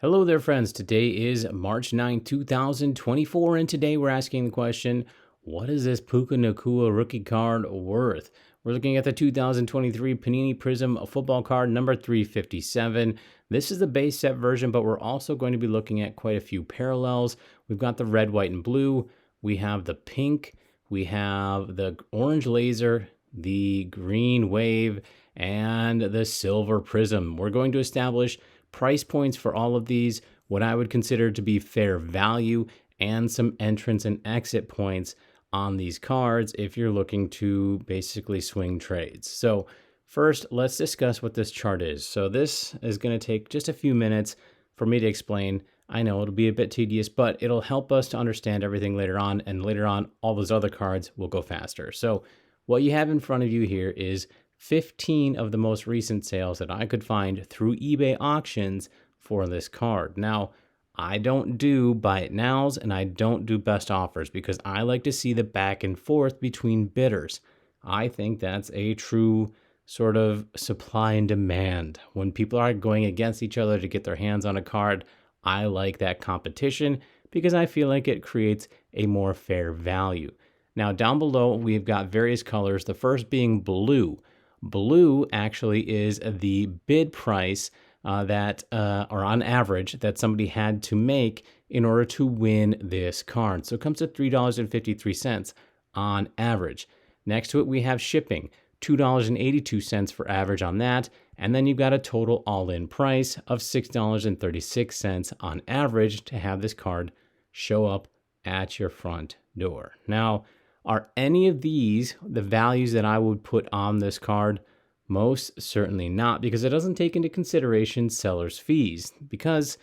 Hello there, friends. Today is March 9, 2024, and today we're asking the question, what is this Puka Nacua rookie card worth? We're looking at the 2023 Panini Prizm football card number 357. This is the base set version, but we're also going to be looking at quite a few parallels. We've got the red, white, and blue. We have the pink. We have the orange laser, the green wave, and the silver prism. We're going to establish price points for all of these, what I would consider to be fair value, and some entrance and exit points on these cards if you're looking to basically swing trades. So first, let's discuss what this chart is. So this is going to take just a few minutes for me to explain. I know it'll be a bit tedious, but it'll help us to understand everything later on, and later on, all those other cards will go faster. So what you have in front of you here is 15 of the most recent sales that I could find through eBay auctions for this card. Now, I don't do buy it nows and I don't do best offers because I like to see the back and forth between bidders. I think that's a true sort of supply and demand. When people are going against each other to get their hands on a card, I like that competition because I feel like it creates a more fair value. Now, down below, we've got various colors, the first being blue. Blue actually is the bid price or on average, that somebody had to make in order to win this card. So it comes to $3.53 on average. Next to it, we have shipping, $2.82 for average on that. And then you've got a total all-in price of $6.36 on average to have this card show up at your front door. Now, are any of these the values that I would put on this card? Most certainly not, because it doesn't take into consideration seller's fees, because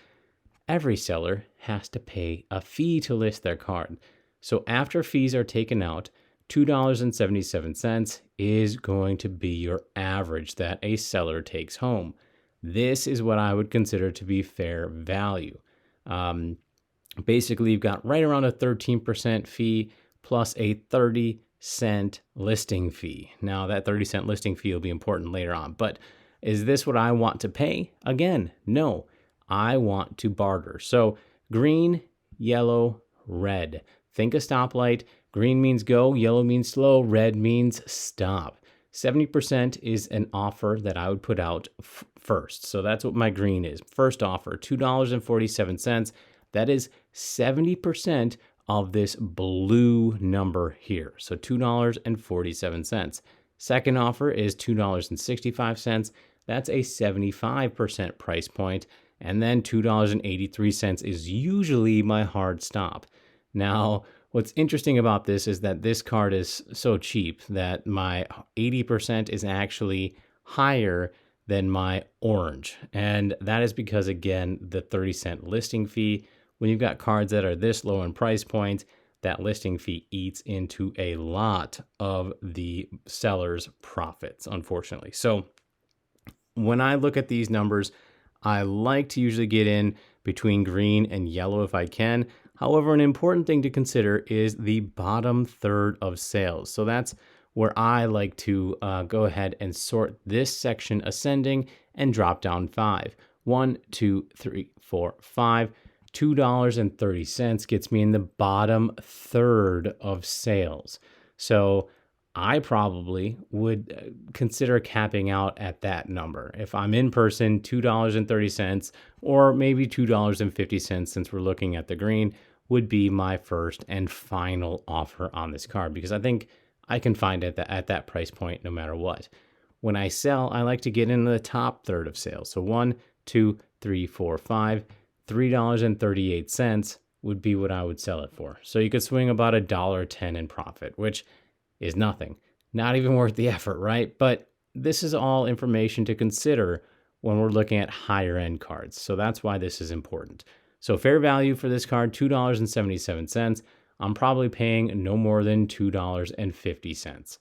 every seller has to pay a fee to list their card. So after fees are taken out, $2.77 is going to be your average that a seller takes home. This is what I would consider to be fair value. Basically, you've got right around a 13% fee plus a 30-cent listing fee. Now, that 30-cent listing fee will be important later on, but is this what I want to pay? Again, no. I want to barter. So green, yellow, red. Think a stoplight. Green means go, yellow means slow, red means stop. 70% is an offer that I would put out first. So that's what my green is. First offer, $2.47. That is 70% of this blue number here. So $2.47. Second offer is $2.65. That's a 75% price point. And then $2.83 is usually my hard stop. Now, what's interesting about this is that this card is so cheap that my 80% is actually higher than my orange. And that is because, again, the 30-cent listing fee. When you've got cards that are this low in price point, that listing fee eats into a lot of the seller's profits, unfortunately. So when I look at these numbers, I like to usually get in between green and yellow if I can. However, an important thing to consider is the bottom third of sales. So that's where I like to go ahead and sort this section ascending and drop down 5. 1, 2, 3, 4, 5. $2.30 gets me in the bottom third of sales. So I probably would consider capping out at that number. If I'm in person, $2.30 or maybe $2.50, since we're looking at the green, would be my first and final offer on this card, because I think I can find it at that price point no matter what. When I sell, I like to get into the top third of sales. So 1, 2, 3, 4, 5. $3.38 would be what I would sell it for. So you could swing about $1.10 in profit, which is nothing. Not even worth the effort, right? But this is all information to consider when we're looking at higher end cards. So that's why this is important. So fair value for this card, $2.77. I'm probably paying no more than $2.50.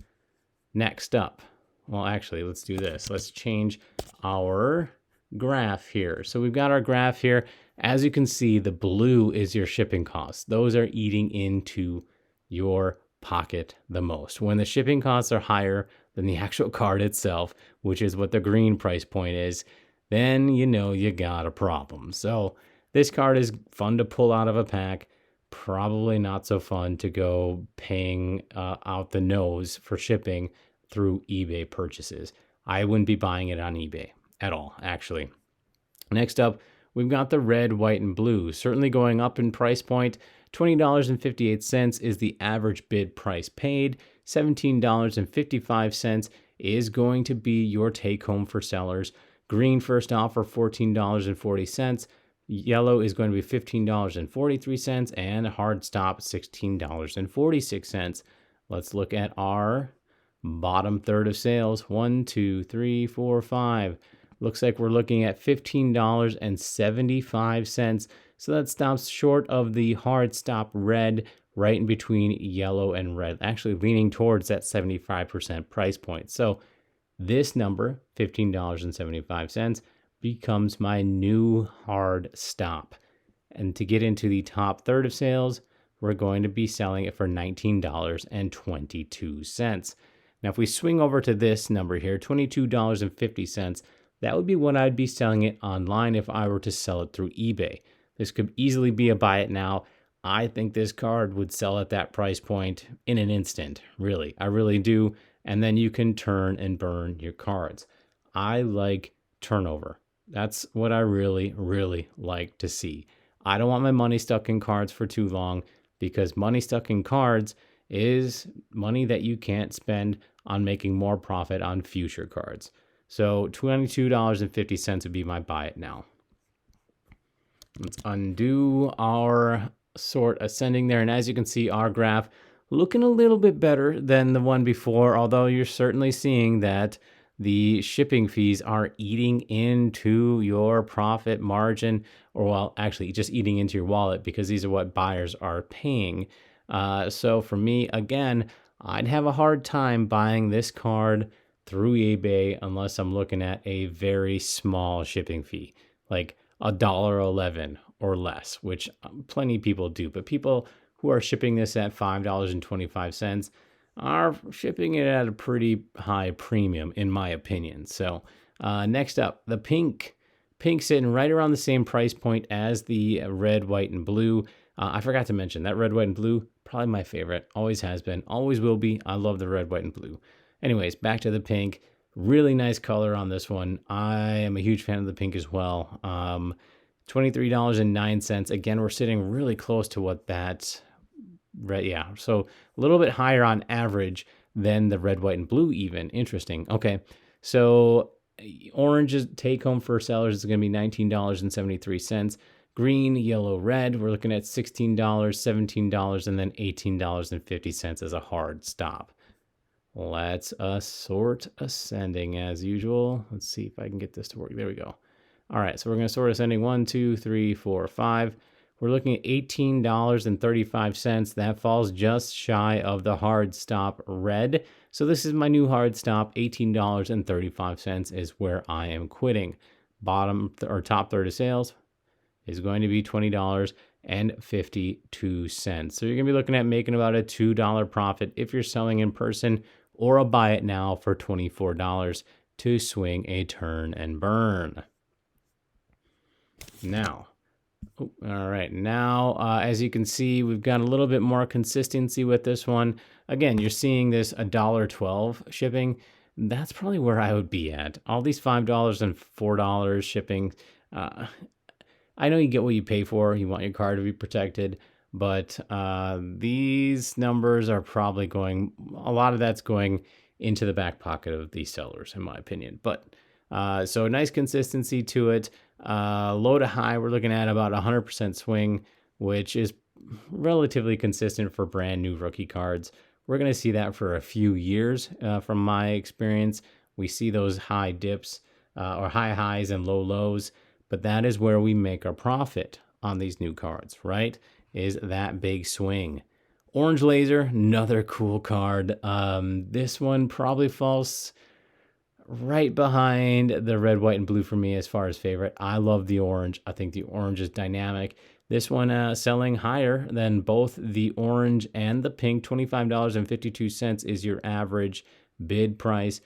Next up, well, actually, let's do this. Let's change our graph here. So we've got our graph here. As you can see, the blue is your shipping costs. Those are eating into your pocket the most. When the shipping costs are higher than the actual card itself, which is what the green price point is, then you know you got a problem. So this card is fun to pull out of a pack. Probably not so fun to go paying out the nose for shipping through eBay purchases. I wouldn't be buying it on eBay at all, actually. Next up, we've got the red, white, and blue. Certainly going up in price point. $20.58 is the average bid price paid. $17.55 is going to be your take home for sellers. Green first offer, $14.40. Yellow is going to be $15.43, and hard stop, $16.46. Let's look at our bottom third of sales. 1, 2, 3, 4, 5. Looks like we're looking at $15.75. So that stops short of the hard stop red, right in between yellow and red, actually leaning towards that 75% price point. So this number, $15.75, becomes my new hard stop. And to get into the top third of sales, we're going to be selling it for $19.22. Now, if we swing over to this number here, $22.50, that would be what I'd be selling it online if I were to sell it through eBay. This could easily be a buy it now. I think this card would sell at that price point in an instant, really. I really do. And then you can turn and burn your cards. I like turnover. That's what I really, really like to see. I don't want my money stuck in cards for too long, because money stuck in cards is money that you can't spend on making more profit on future cards. So $22.50 would be my buy it now. Let's undo our sort ascending there. And as you can see, our graph looking a little bit better than the one before, although you're certainly seeing that the shipping fees are eating into your profit margin, or well, actually just eating into your wallet, because these are what buyers are paying. So for me, again, I'd have a hard time buying this card through eBay unless I'm looking at a very small shipping fee, like $1.11 or less, which plenty of people do. But people who are shipping this at $5.25 are shipping it at a pretty high premium, in my opinion. So next up, the pink. Pink sitting right around the same price point as the red, white, and blue. I forgot to mention that red, white, and blue, probably my favorite. Always has been, always will be. I love the red, white, and blue. Anyways, back to the pink. Really nice color on this one. I am a huge fan of the pink as well. $23.09. Again, we're sitting really close to what that red, yeah. So a little bit higher on average than the red, white, and blue even. Interesting. Okay, so orange's take home for sellers is going to be $19.73. Green, yellow, red, we're looking at $16, $17, and then $18.50 as a hard stop. Let's sort ascending as usual. Let's see if I can get this to work. There we go. All right, so we're going to sort ascending 1, 2, 3, 4, 5. We're looking at $18.35. That falls just shy of the hard stop red. So this is my new hard stop. $18.35 is where I am quitting. Top third of sales is going to be $20.52. So you're going to be looking at making about a $2 profit if you're selling in person, or a buy it now for $24 to swing a turn and burn. Now, all right, now as you can see, we've got a little bit more consistency with this one. Again, you're seeing this $1.12 shipping. That's probably where I would be at. All these $5 and $4 shipping. I know you get what you pay for. You want your card to be protected. But these numbers are probably going, a lot of that's going into the back pocket of these sellers, in my opinion. But so nice consistency to it. Low to high, we're looking at about 100% swing, which is relatively consistent for brand new rookie cards. We're going to see that for a few years from my experience. We see those high dips or high highs and low lows, but that is where we make our profit on these new cards, right? Is that big swing. Orange Lazer, another cool card. This one probably falls right behind the red, white, and blue for me as far as favorite. I love the orange. I think the orange is dynamic. This one selling higher than both the orange and the pink. $25.52 is your average bid price.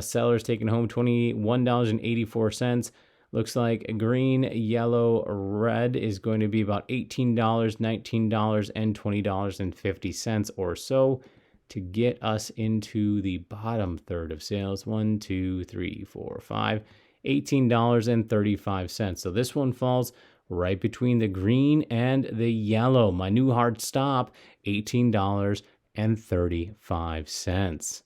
Sellers taking home $21.84. Looks like green, yellow, red is going to be about $18, $19, and $20.50 or so to get us into the bottom third of sales. 1, 2, 3, 4, 5, $18.35. So this one falls right between the green and the yellow. My new hard stop, $18.35.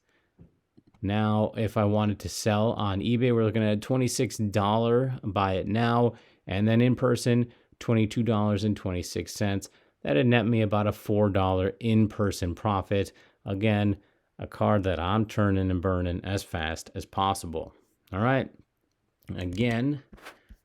Now, if I wanted to sell on eBay, we're looking at $26 buy it now, and then in person, $22.26. That'd net me about a $4 in-person profit. Again, a card that I'm turning and burning as fast as possible. All right. Again,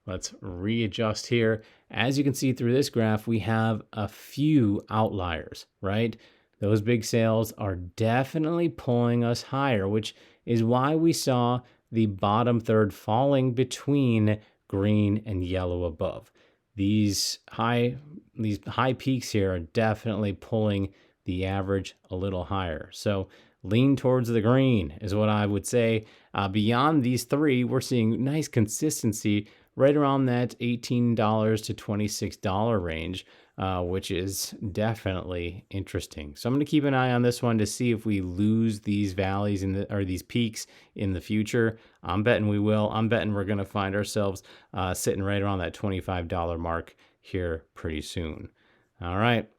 let's readjust here. As you can see through this graph, we have a few outliers, right? Those big sales are definitely pulling us higher, which is why we saw the bottom third falling between green and yellow above. These high peaks here are definitely pulling the average a little higher. So lean towards the green is what I would say. Beyond these three, we're seeing nice consistency right around that $18 to $26 range, which is definitely interesting. So I'm going to keep an eye on this one to see if we lose these valleys or these peaks in the future. I'm betting we will. I'm betting we're going to find ourselves sitting right around that $25 mark here pretty soon. All right.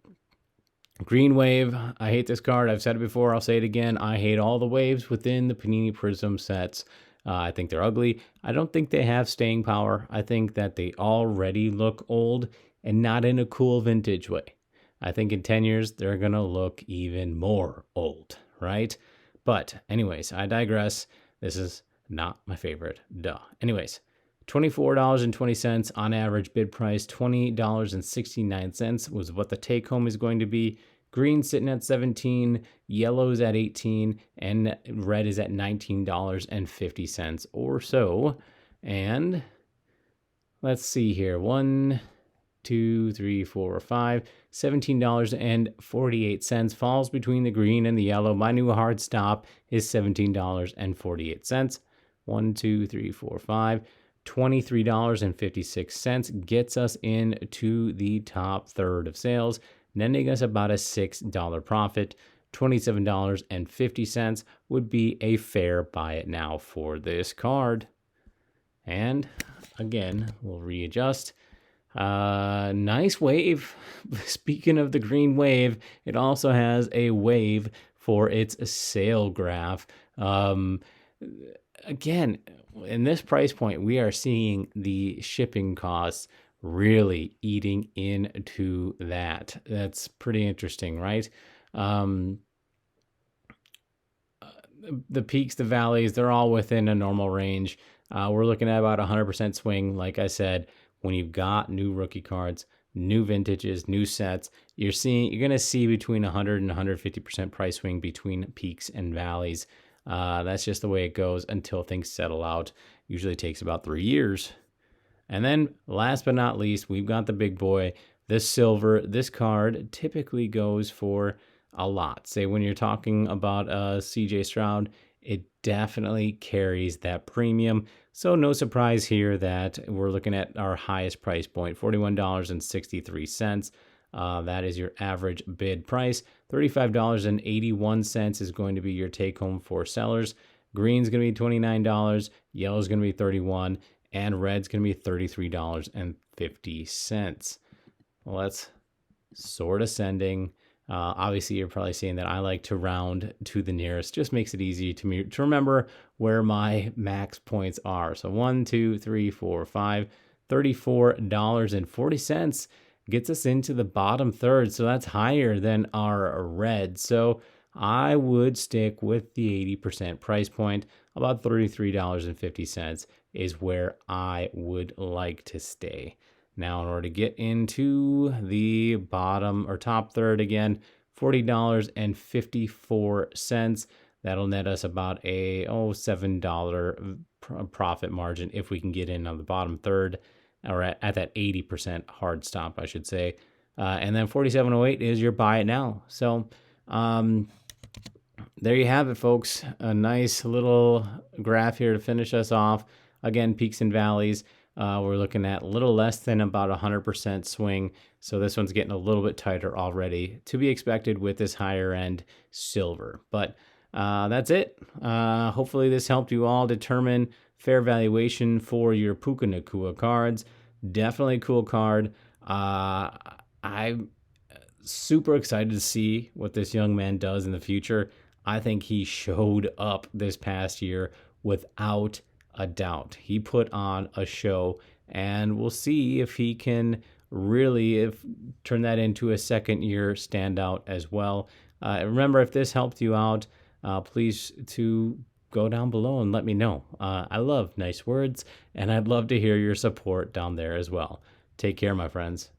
Green Wave. I hate this card. I've said it before. I'll say it again. I hate all the waves within the Panini Prizm sets. I think they're ugly. I don't think they have staying power. I think that they already look old and not in a cool vintage way. I think in 10 years, they're going to look even more old, right? But anyways, I digress. This is not my favorite. Duh. Anyways, $24.20 on average bid price. $20.69 was what the take home is going to be. Green sitting at 17, yellow's at 18, and red is at $19.50 or so. And let's see here. 1, 2, 3, 4, 5, $17.48 falls between the green and the yellow. My new hard stop is $17.48. 1, 2, 3, 4, 5. $23.56 gets us into the top third of sales, netting us about a $6 profit. $27.50 would be a fair buy it now for this card. And again, we'll readjust. Nice wave. Speaking of the green wave, it also has a wave for its sale graph. Again, in this price point, we are seeing the shipping costs really eating into that. That's pretty interesting, right? The peaks, the valleys, they're all within a normal range. We're looking at about 100% swing. Like I said, when you've got new rookie cards, new vintages, new sets, you're going to see between 100 and 150% price swing between peaks and valleys. That's just the way it goes until things settle out. Usually takes about 3 years. And then last but not least, we've got the big boy, this silver. This card typically goes for a lot. Say when you're talking about CJ Stroud, it definitely carries that premium. So no surprise here that we're looking at our highest price point, $41.63. That is your average bid price. $35.81 is going to be your take home for sellers. Green's going to be $29, yellow's going to be $31, and red's going to be $33.50. Well, that's sort of sending. Obviously, you're probably seeing that I like to round to the nearest. Just makes it easy to me to remember where my max points are. So 1, 2, 3, 4, 5, $34.40 gets us into the bottom third. So that's higher than our red. So I would stick with the 80% price point. About $33.50 is where I would like to stay. Now, in order to get into the bottom or top third again, $40.54. That'll net us about a $7 profit margin if we can get in on the bottom third, or at that 80% hard stop, I should say. And then 47.08 is your buy it now. So there you have it, folks. A nice little graph here to finish us off. Again, peaks and valleys. we're looking at a little less than about 100% swing. So this one's getting a little bit tighter already, to be expected with this higher end silver. But that's it. Hopefully this helped you all determine fair valuation for your Puka Nacua cards. Definitely a cool card. I'm super excited to see what this young man does in the future. I think he showed up this past year without a doubt. He put on a show, and we'll see if he can really turn that into a second year standout as well. Remember, if this helped you out, please to go down below and let me know. I love nice words, and I'd love to hear your support down there as well. Take care, my friends.